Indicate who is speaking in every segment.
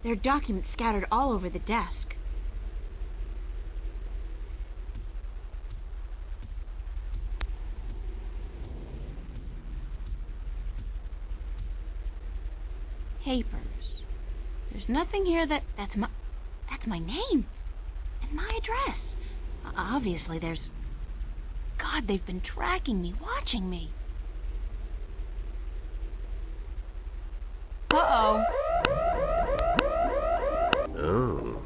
Speaker 1: There are documents scattered all over the desk. Papers. There's nothing here that's my name. And my address. Obviously there's... God, they've been tracking me, watching me. Uh-oh.
Speaker 2: Oh.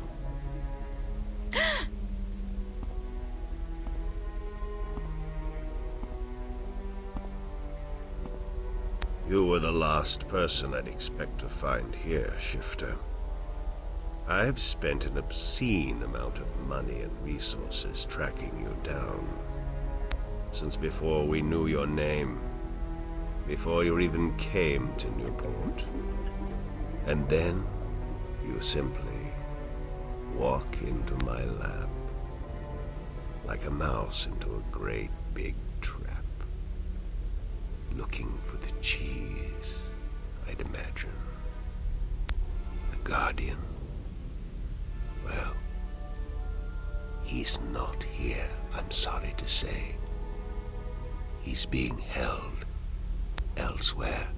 Speaker 2: You were the last person I'd expect to find here, Shifter. I've spent an obscene amount of money and resources tracking you down. Since before we knew your name. Before you even came to Newport. And then, you simply walk into my lab. Like a mouse into a great big trap. Looking for the cheese, I'd imagine. The Guardian. Well, he's not here, I'm sorry to say. He's being held elsewhere,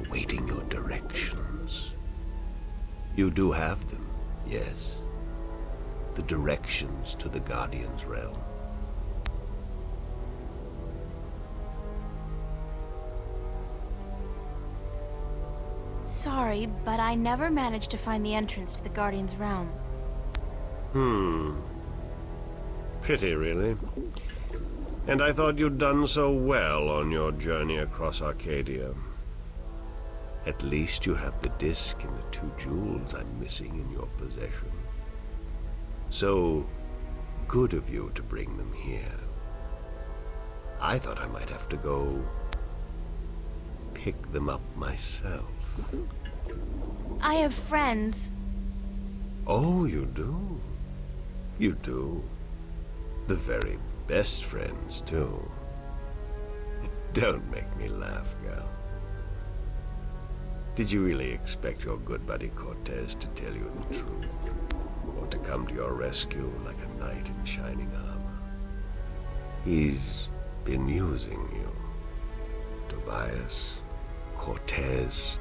Speaker 2: awaiting your directions. You do have them, yes. The directions to the Guardian's realm.
Speaker 1: Sorry, but I never managed to find the entrance to the Guardian's realm.
Speaker 2: Pity, really. And I thought you'd done so well on your journey across Arcadia. At least you have the disc and the 2 jewels I'm missing in your possession. So good of you to bring them here. I thought I might have to go pick them up myself.
Speaker 1: I have friends.
Speaker 2: Oh, you do? You do. The very best friends, too. Don't make me laugh, girl. Did you really expect your good buddy Cortez to tell you the truth? Or to come to your rescue like a knight in shining armor? He's been using you. Tobias, Cortez,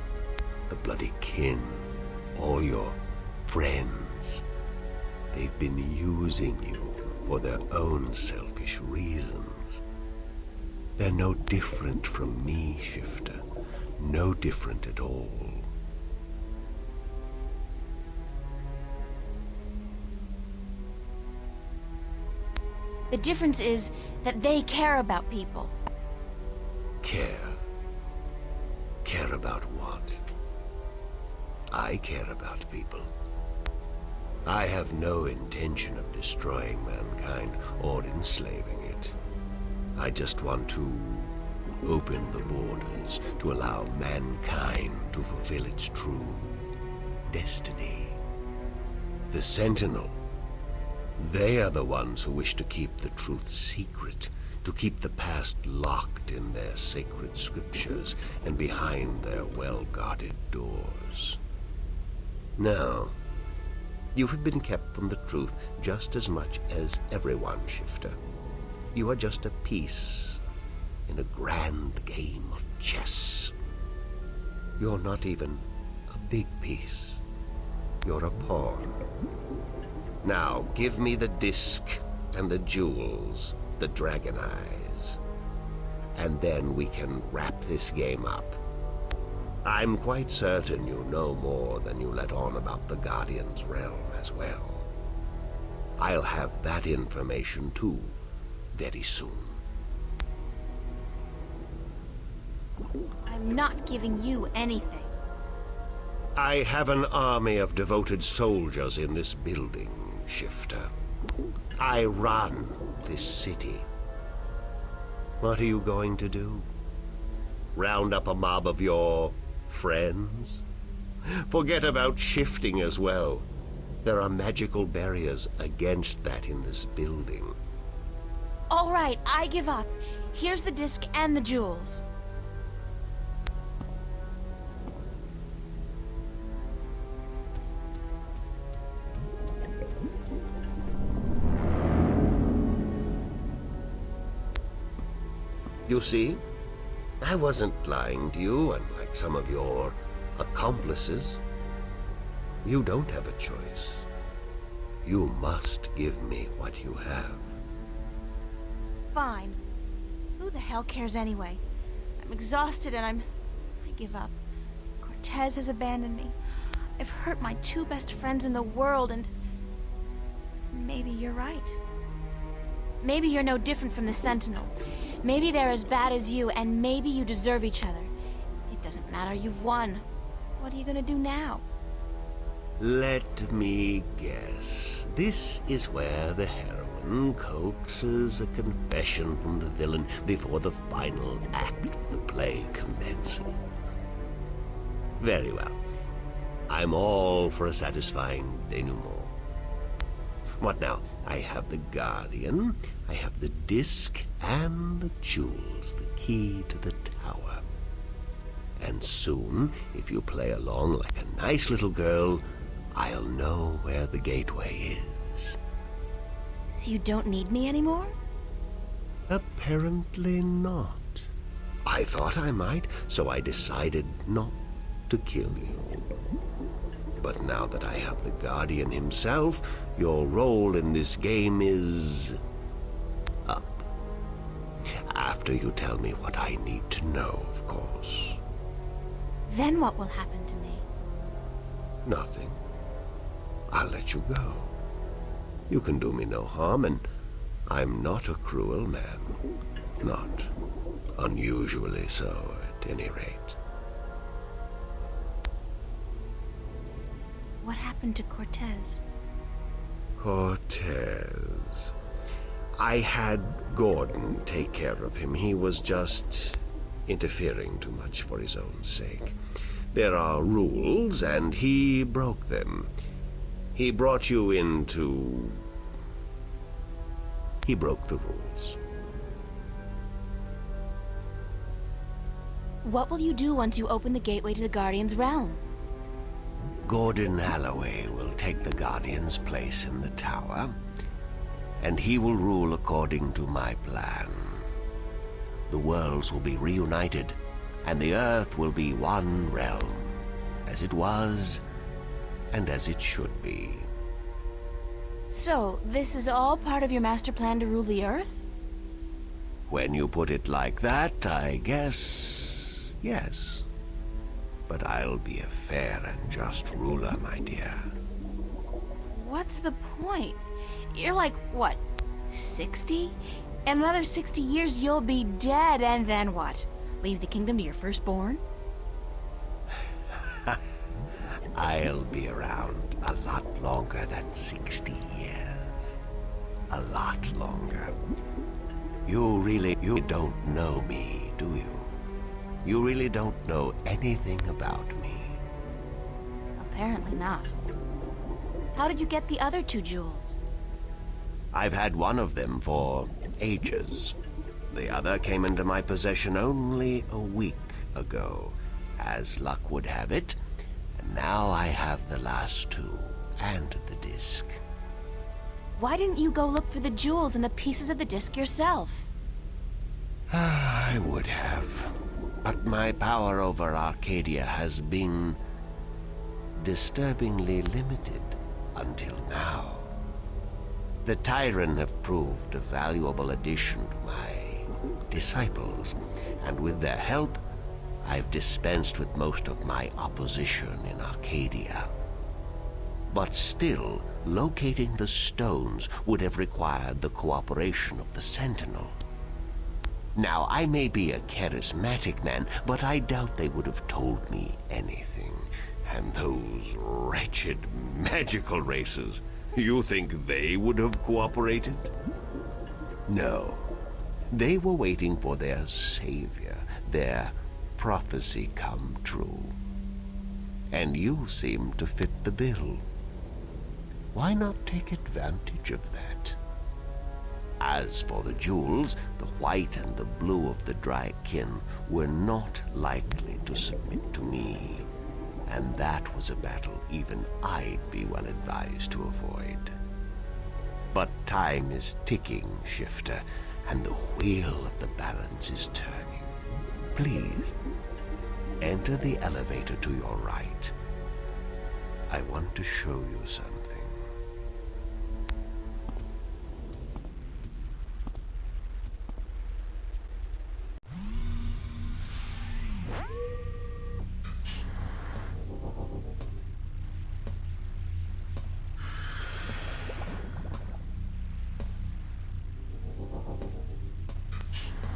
Speaker 2: the bloody kin, all your friends. They've been using you for their own selfish reasons. They're no different from me, Shifter. No different at all.
Speaker 1: The difference is that they care about people.
Speaker 2: Care? Care about what? I care about people. I have no intention of destroying mankind or enslaving it. I just want to open the borders to allow mankind to fulfill its true destiny. The Sentinel, they are the ones who wish to keep the truth secret, to keep the past locked in their sacred scriptures and behind their well-guarded doors. Now, you have been kept from the truth just as much as everyone, Shifter. You are just a piece in a grand game of chess. You're not even a big piece. You're a pawn. Now, give me the disc and the jewels, the dragon eyes, and then we can wrap this game up. I'm quite certain you know more than you let on about the Guardian's realm as well. I'll have that information too, very soon.
Speaker 1: I'm not giving you anything.
Speaker 2: I have an army of devoted soldiers in this building, Shifter. I run this city. What are you going to do? Round up a mob of your friends? Forget about shifting as well. There are magical barriers against that in this building.
Speaker 1: All right, I give up. Here's the disc and the jewels.
Speaker 2: You see, I wasn't lying to you, unlike some of your accomplices. You don't have a choice. You must give me what you have.
Speaker 1: Fine. Who the hell cares anyway? I'm exhausted and I give up. Cortez has abandoned me. I've hurt my two best friends in the world, and maybe you're right. Maybe you're no different from the Sentinel. Maybe they're as bad as you, and maybe you deserve each other. It doesn't matter, you've won. What are you gonna do now?
Speaker 2: Let me guess. This is where the heroine coaxes a confession from the villain before the final act of the play commences. Very well. I'm all for a satisfying denouement. What now? I have the Guardian, I have the disc, and the jewels, the key to the tower. And soon, if you play along like a nice little girl, I'll know where the gateway is.
Speaker 1: So you don't need me anymore?
Speaker 2: Apparently not. I thought I might, so I decided not to kill you. But now that I have the Guardian himself, your role in this game is up. After you tell me what I need to know, of course.
Speaker 1: Then what will happen to me?
Speaker 2: Nothing. I'll let you go. You can do me no harm, and I'm not a cruel man. Not unusually so, at any rate.
Speaker 1: What happened to Cortez?
Speaker 2: Cortez. I had Gordon take care of him. He was just interfering too much for his own sake. There are rules, and he broke them. He brought you into... He broke the rules.
Speaker 1: What will you do once you open the gateway to the Guardian's realm?
Speaker 2: Gordon Alloway will take the Guardian's place in the tower, and he will rule according to my plan. The worlds will be reunited, and the Earth will be one realm, as it was, and as it should be.
Speaker 1: So, this is all part of your master plan to rule the Earth?
Speaker 2: When you put it like that, I guess... yes. But I'll be a fair and just ruler, my dear.
Speaker 1: What's the point? You're like, what, 60? In another 60 years, you'll be dead, and then what? Leave the kingdom to your firstborn?
Speaker 2: I'll be around a lot longer than 60 years. A lot longer. You don't know me, do you? You really don't know anything about me.
Speaker 1: Apparently not. How did you get the other two jewels?
Speaker 2: I've had one of them for ages. The other came into my possession only a week ago, as luck would have it. And now I have the last two, and the disc.
Speaker 1: Why didn't you go look for the jewels and the pieces of the disc yourself?
Speaker 2: I would have. But my power over Arcadia has been disturbingly limited until now. The Tyran have proved a valuable addition to my disciples, and with their help, I've dispensed with most of my opposition in Arcadia. But still, locating the stones would have required the cooperation of the Sentinel. Now, I may be a charismatic man, but I doubt they would have told me anything. And those wretched magical races, you think they would have cooperated? No. They were waiting for their savior, their prophecy come true. And you seem to fit the bill. Why not take advantage of that? As for the jewels, the white and the blue of the Drykin were not likely to submit to me, and that was a battle even I'd be well advised to avoid. But time is ticking, Shifter, and the wheel of the balance is turning. Please, enter the elevator to your right. I want to show you something.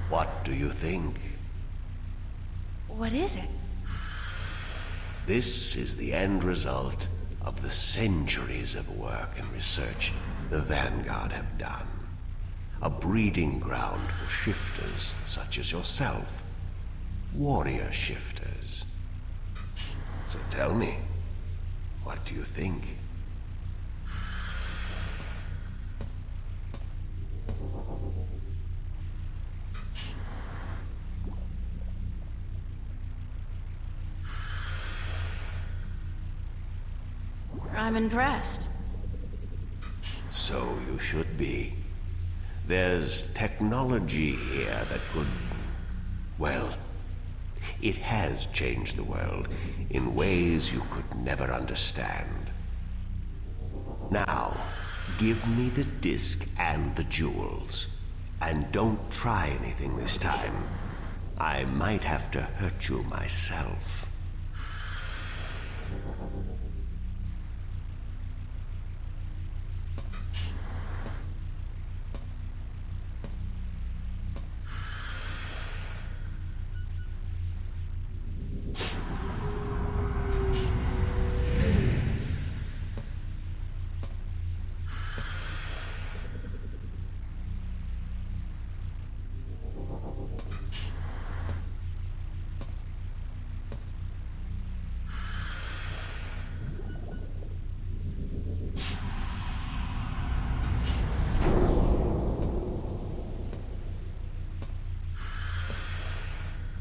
Speaker 2: What do you think?
Speaker 1: What is it?
Speaker 2: This is the end result of the centuries of work and research the Vanguard have done. A breeding ground for shifters such as yourself. Warrior shifters. So tell me, what do you think?
Speaker 1: I'm impressed.
Speaker 2: So you should be. There's technology here that could... well, it has changed the world in ways you could never understand. Now, give me the disc and the jewels. And don't try anything this time. I might have to hurt you myself.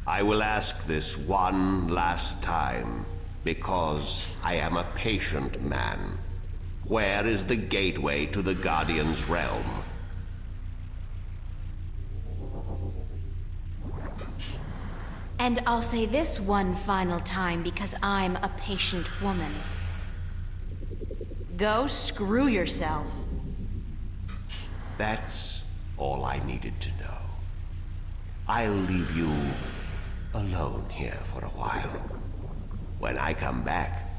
Speaker 2: I will ask this one last time, because I am a patient man. Where is the gateway to the Guardian's realm?
Speaker 1: And I'll say this one final time because I'm a patient woman. Go screw yourself.
Speaker 2: That's all I needed to know. I'll leave you alone here for a while. When I come back,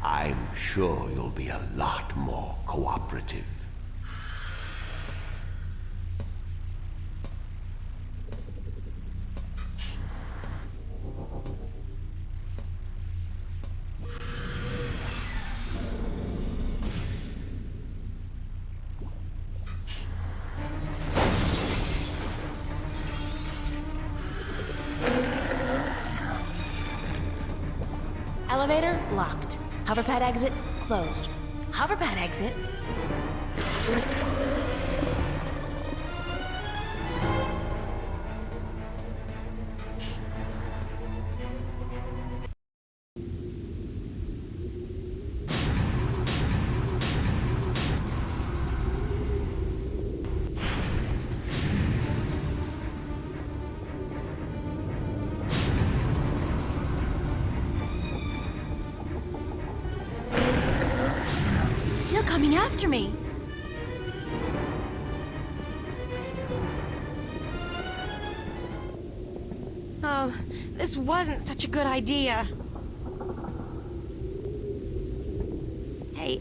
Speaker 2: I'm sure you'll be a lot more cooperative.
Speaker 1: Elevator locked. Hoverpad exit closed. Hoverpad exit? Still coming after me. Oh, this wasn't such a good idea. Hey,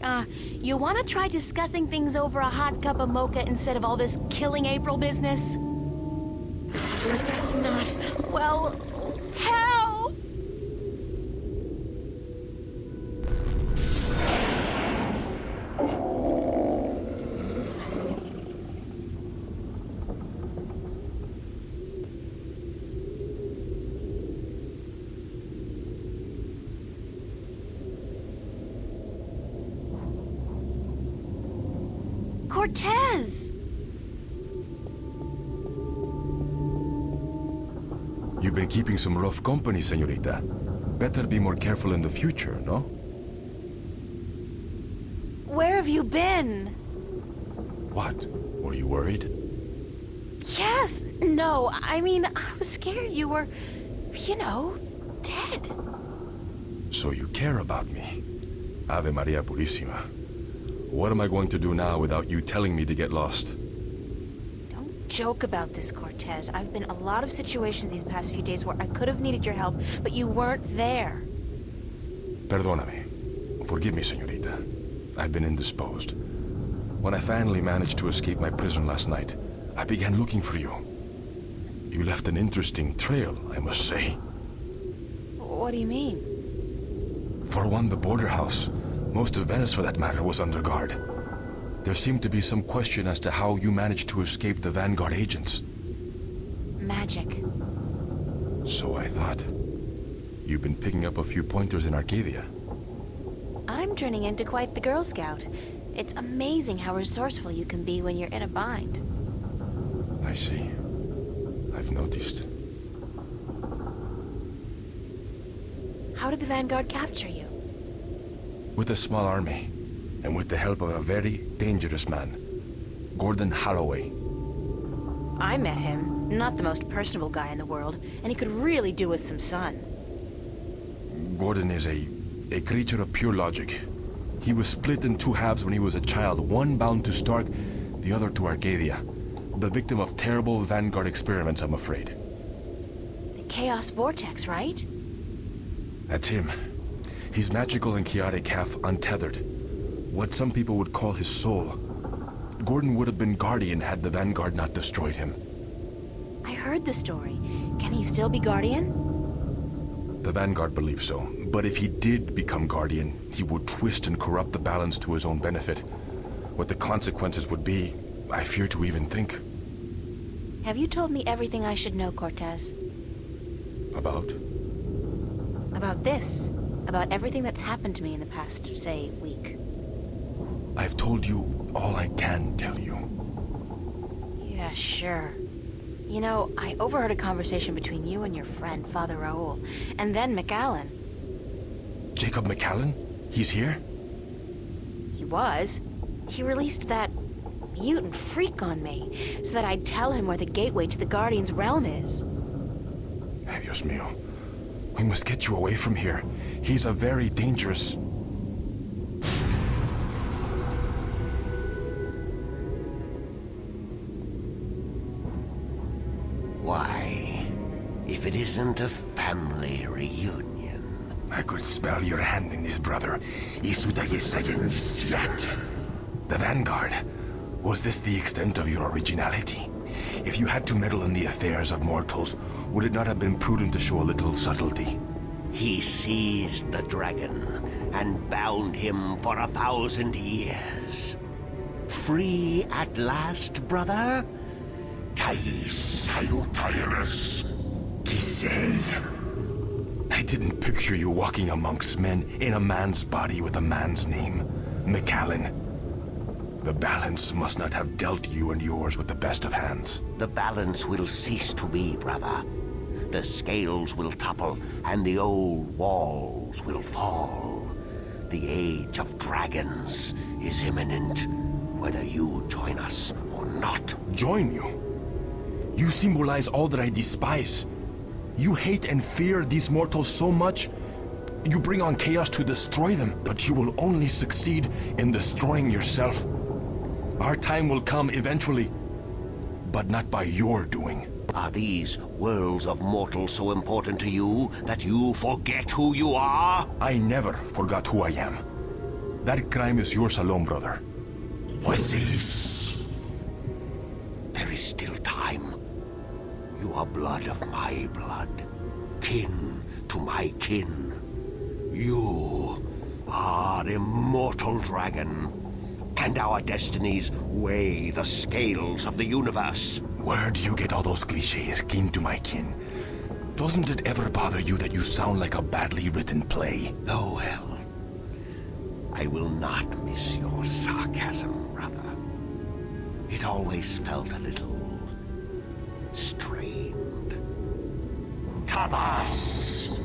Speaker 1: you wanna try discussing things over a hot cup of mocha instead of all this killing April business? I guess not. Well, hell! Cortez!
Speaker 3: You've been keeping some rough company, señorita. Better be more careful in the future, no?
Speaker 1: Where have you been?
Speaker 3: What? Were you worried?
Speaker 1: Yes, no, I mean, I was scared you were, dead.
Speaker 3: So you care about me. Ave Maria Purissima. What am I going to do now without you telling me to get lost?
Speaker 1: Don't joke about this, Cortez. I've been in a lot of situations these past few days where I could have needed your help, but you weren't there.
Speaker 3: Perdóname. Forgive me, señorita. I've been indisposed. When I finally managed to escape my prison last night, I began looking for you. You left an interesting trail, I must say.
Speaker 1: What do you mean?
Speaker 3: For one, the border house, most of Venice for that matter, was under guard. There seemed to be some question as to how you managed to escape the Vanguard agents.
Speaker 1: Magic.
Speaker 3: So I thought. You've been picking up a few pointers in Arcadia.
Speaker 1: I'm turning into quite the Girl Scout. It's amazing how resourceful you can be when you're in a bind.
Speaker 3: I see. I've noticed.
Speaker 1: How did the Vanguard capture you?
Speaker 3: With a small army, and with the help of a very dangerous man, Gordon Holloway.
Speaker 1: I met him. Not the most personable guy in the world, and he could really do with some sun.
Speaker 3: Gordon is a creature of pure logic. He was split in two halves when he was a child, one bound to Stark, the other to Arcadia. The victim of terrible Vanguard experiments, I'm afraid.
Speaker 1: The Chaos Vortex, right?
Speaker 3: That's him. He's magical and chaotic, half untethered. What some people would call his soul. Gordon would have been Guardian had the Vanguard not destroyed him.
Speaker 1: I heard the story. Can he still be Guardian?
Speaker 3: The Vanguard believes so, but if he did become Guardian, he would twist and corrupt the balance to his own benefit. What the consequences would be, I fear to even think.
Speaker 1: Have you told me everything I should know, Cortez?
Speaker 3: About?
Speaker 1: About this. About everything that's happened to me in the past, say, week.
Speaker 3: I've told you all I can tell you.
Speaker 1: Yeah, sure. You know, I overheard a conversation between you and your friend, Father Raoul, and then McAllen.
Speaker 3: Jacob McAllen? He's here?
Speaker 1: He was. He released that mutant freak on me, so that I'd tell him where the gateway to the Guardian's realm is.
Speaker 3: Ay, Dios mío. We must get you away from here. He's a very dangerous...
Speaker 2: Why, if it isn't a family reunion.
Speaker 3: I could smell your hand in this, brother. The Vanguard. Was this the extent of your originality? If you had to meddle in the affairs of mortals, would it not have been prudent to show a little subtlety?
Speaker 2: He seized the dragon and bound him for 1,000 years. Free at last, brother?
Speaker 3: I didn't picture you walking amongst men in a man's body with a man's name. McAllen. The balance must not have dealt you and yours with the best of hands.
Speaker 2: The balance will cease to be, brother. The scales will topple, and the old walls will fall. The age of dragons is imminent, whether you join us or not.
Speaker 3: Join you? You symbolize all that I despise. You hate and fear these mortals so much, you bring on chaos to destroy them, but you will only succeed in destroying yourself. Our time will come eventually, but not by your doing.
Speaker 2: Are these worlds of mortals so important to you that you forget who you are?
Speaker 3: I never forgot who I am. That crime is yours alone, brother.
Speaker 2: What's this? There is still time. You are blood of my blood, kin to my kin. You are immortal dragon, and our destinies weigh the scales of the universe.
Speaker 3: Where do you get all those cliches, kin to my kin? Doesn't it ever bother you that you sound like a badly written play?
Speaker 2: Oh well, I will not miss your sarcasm, brother. It always felt a little strained. Tabas!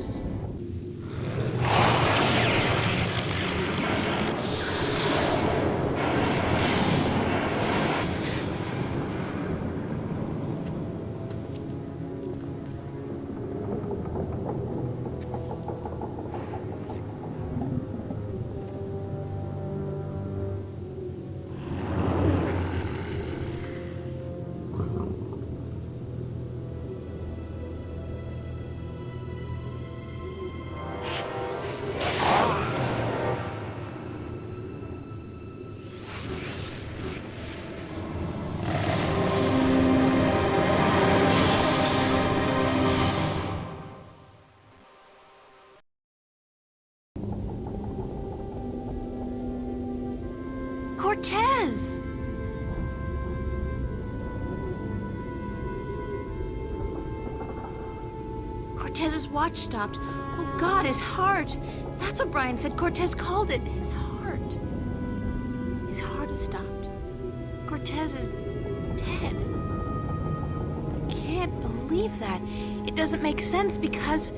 Speaker 1: Cortez! Cortez's watch stopped. Oh God, his heart. That's what Brian said Cortez called it. His heart. His heart has stopped. Cortez is dead. I can't believe that. It doesn't make sense because...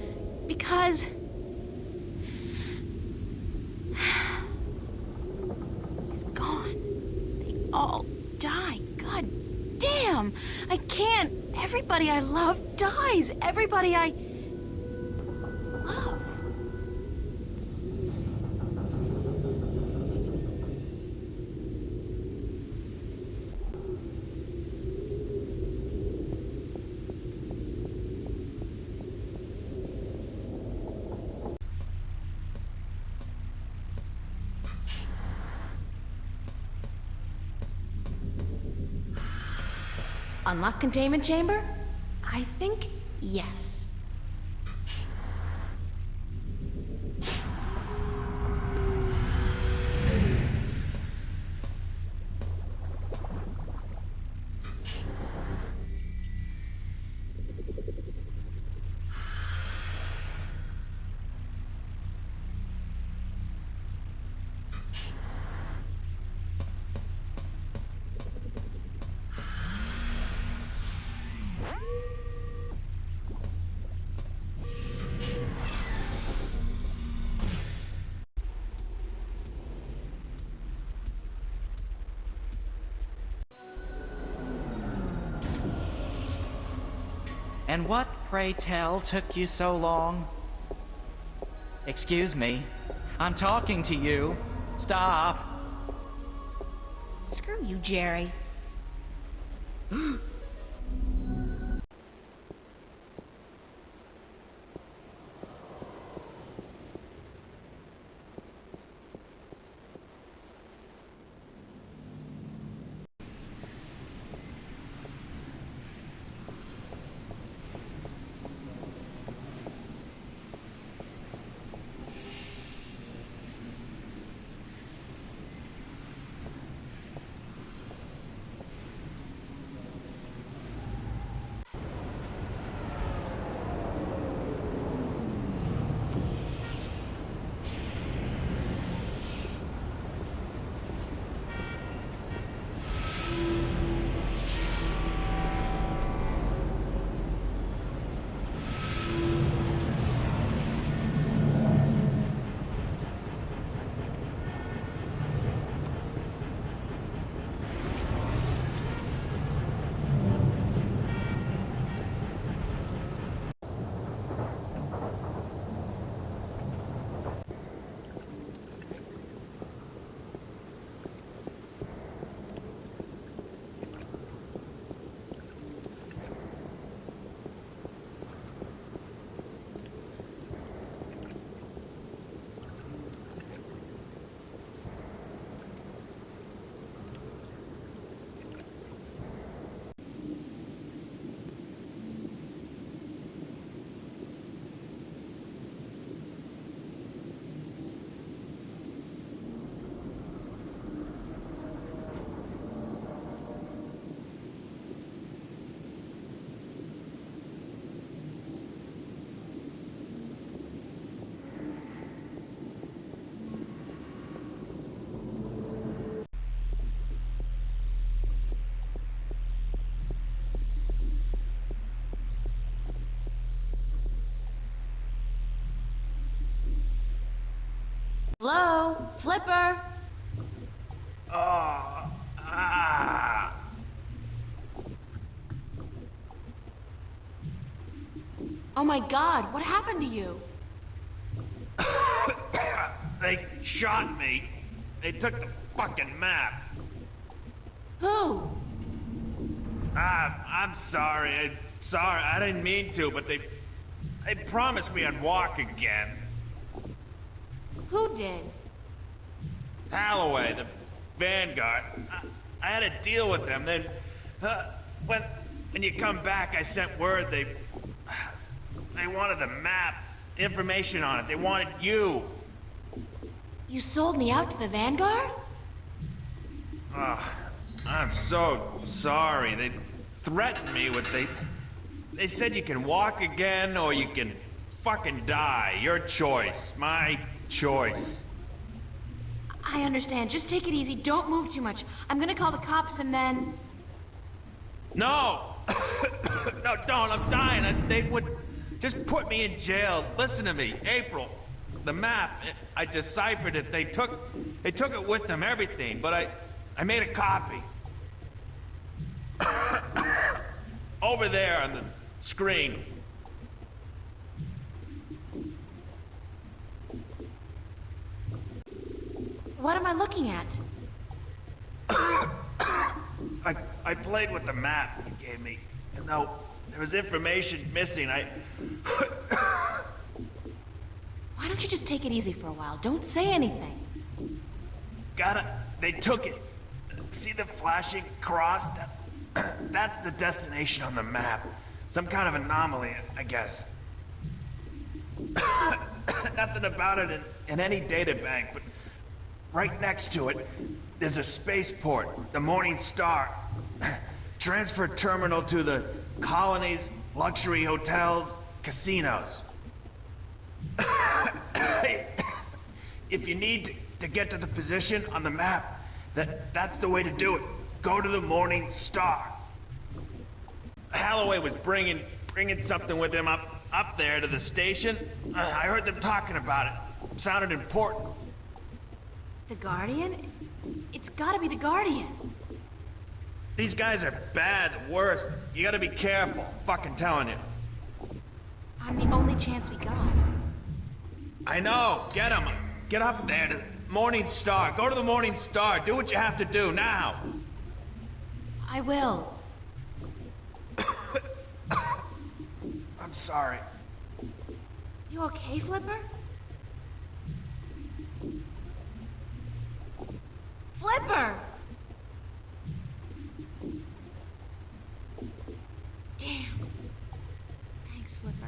Speaker 1: He's gone. They all die. God damn! I can't. Everybody I love dies. Everybody I love. Unlock containment chamber? I think yes.
Speaker 4: And what, pray tell, took you so long? Excuse me. I'm talking to you. Stop.
Speaker 1: Screw you, Jerry. Hello? Flipper? Oh my God, what happened to you?
Speaker 5: They shot me. They took the fucking map.
Speaker 1: Who?
Speaker 5: I'm sorry. Sorry, I didn't mean to, but they promised me I'd walk again.
Speaker 1: Who did?
Speaker 5: Holloway, the Vanguard. I had a deal with them. Then, when you come back, I sent word they wanted the map, information on it. They wanted you.
Speaker 1: You sold me out to the Vanguard?
Speaker 5: I'm so sorry. They threatened me with They said you can walk again or you can fucking die. Your choice. My choice.
Speaker 1: I understand. Just take it easy. Don't move too much. I'm gonna call the cops and then...
Speaker 5: No! No, don't. I'm dying. They would just put me in jail. Listen to me. April. The map. I deciphered it. They took it with them, everything. But I made a copy. Over there on the screen.
Speaker 1: What am I looking at?
Speaker 5: I played with the map you gave me, and though there was information missing,
Speaker 1: Why don't you just take it easy for a while? Don't say anything.
Speaker 5: They took it. See the flashing cross? That's the destination on the map. Some kind of anomaly, I guess. Nothing about it in any data bank, but right next to it, there's a spaceport, the Morning Star. Transfer terminal to the colonies, luxury hotels, casinos. If you need to get to the position on the map, that's the way to do it. Go to the Morning Star. Holloway was bringing something with him up there to the station. I heard them talking about it. Sounded important.
Speaker 1: The Guardian? It's gotta be the Guardian.
Speaker 5: These guys are bad, the worst. You gotta be careful. Fucking telling you.
Speaker 1: I'm the only chance we got.
Speaker 5: I know. Get him. Get up there to the Morning Star. Go to the Morning Star. Do what you have to do now.
Speaker 1: I will.
Speaker 5: I'm sorry.
Speaker 1: You okay, Flipper? Flipper! Damn. Thanks, Flipper.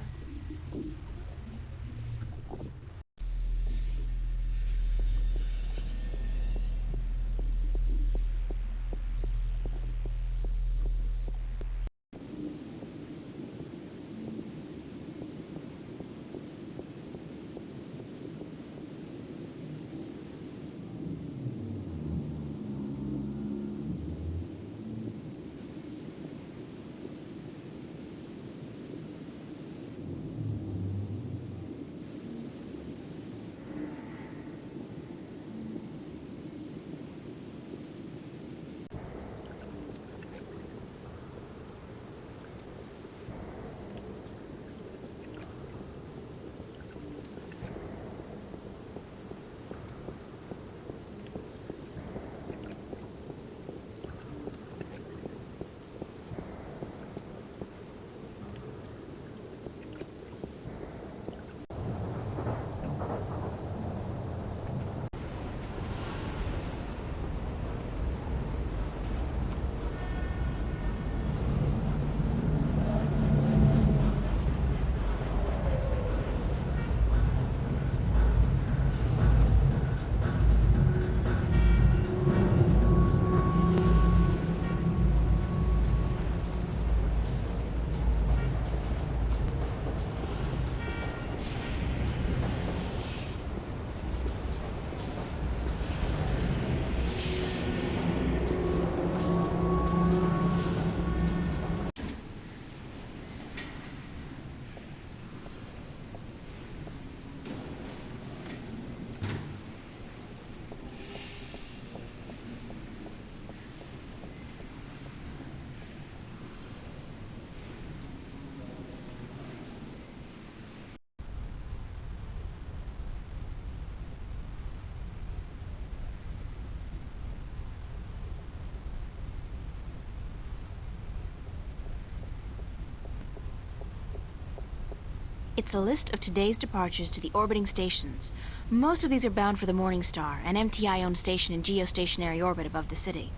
Speaker 1: It's a list of today's departures to the orbiting stations. Most of these are bound for the Morning Star, an MTI-owned station in geostationary orbit above the city.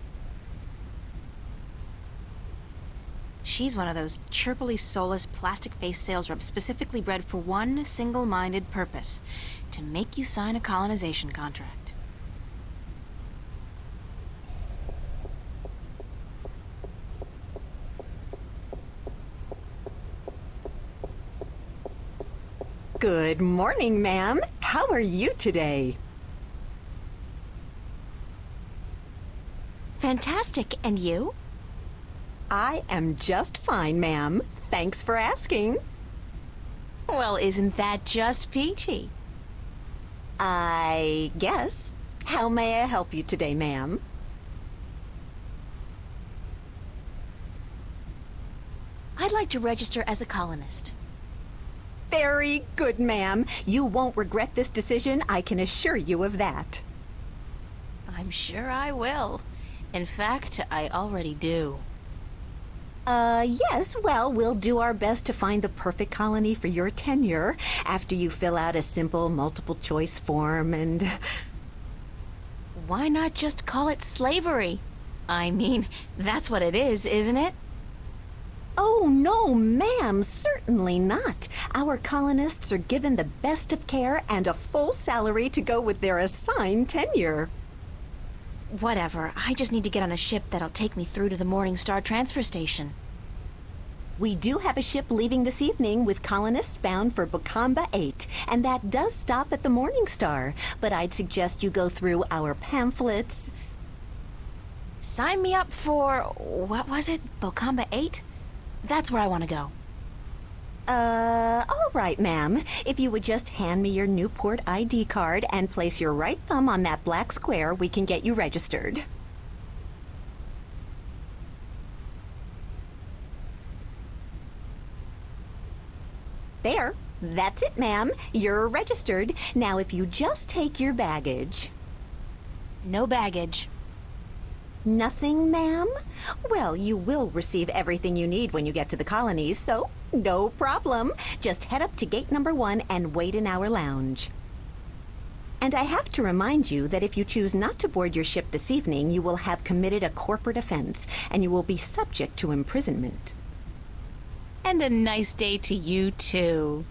Speaker 1: She's one of those chirpily soulless, plastic-faced sales reps specifically bred for one single-minded purpose: to make you sign a colonization contract.
Speaker 6: Good morning, ma'am. How are you today?
Speaker 1: Fantastic. And you?
Speaker 6: I am just fine, ma'am. Thanks for asking.
Speaker 1: Well, isn't that just peachy?
Speaker 6: I guess. How may I help you today, ma'am?
Speaker 1: I'd like to register as a colonist.
Speaker 6: Very good, ma'am. You won't regret this decision, I can assure you of that.
Speaker 1: I'm sure I will. In fact, I already do.
Speaker 6: Yes, well, we'll do our best to find the perfect colony for your tenure after you fill out a simple multiple choice form and...
Speaker 1: Why not just call it slavery? I mean, that's what it is, isn't it?
Speaker 6: Oh, no, ma'am, certainly not. Our colonists are given the best of care and a full salary to go with their assigned tenure.
Speaker 1: Whatever, I just need to get on a ship that'll take me through to the Morning Star transfer station.
Speaker 6: We do have a ship leaving this evening with colonists bound for Cap.XI, and that does stop at the Morning Star, but I'd suggest you go through our pamphlets.
Speaker 1: Sign me up for, what was it, Cap.XI? That's where I want to go.
Speaker 6: All right, ma'am. If you would just hand me your Newport ID card and place your right thumb on that black square, we can get you registered. There. That's it, ma'am. You're registered. Now, if you just take your baggage.
Speaker 1: No baggage.
Speaker 6: Nothing, ma'am? Well, you will receive everything you need when you get to the colonies, so no problem. Just head up to gate number 1 and wait in our lounge. And I have to remind you that if you choose not to board your ship this evening, you will have committed a corporate offense, and you will be subject to imprisonment.
Speaker 1: And a nice day to you, too.